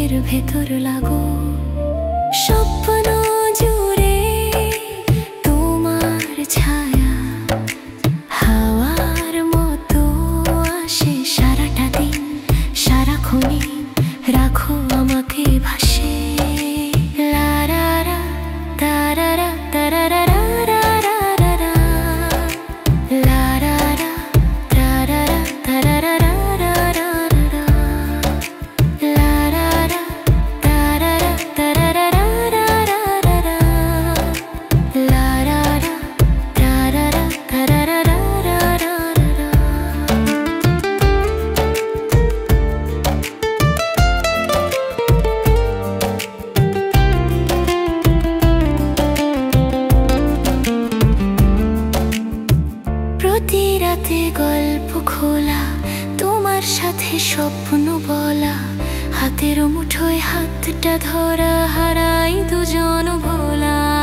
বুকের ভেতর লাগো স্বপ্ন জুড়ে তোমার ছায়া হাওয়ার মতো আসে সারাটা দিন সারাক্ষণই রাখো আমাকে ভাসে লারারা তারারা তারারা প্রতি রাতে গল্প খোলা তোমার সাথে স্বপ্ন বলা হাতের মুঠোয় হাতটা ধরা হারাই দুজন ভোলা।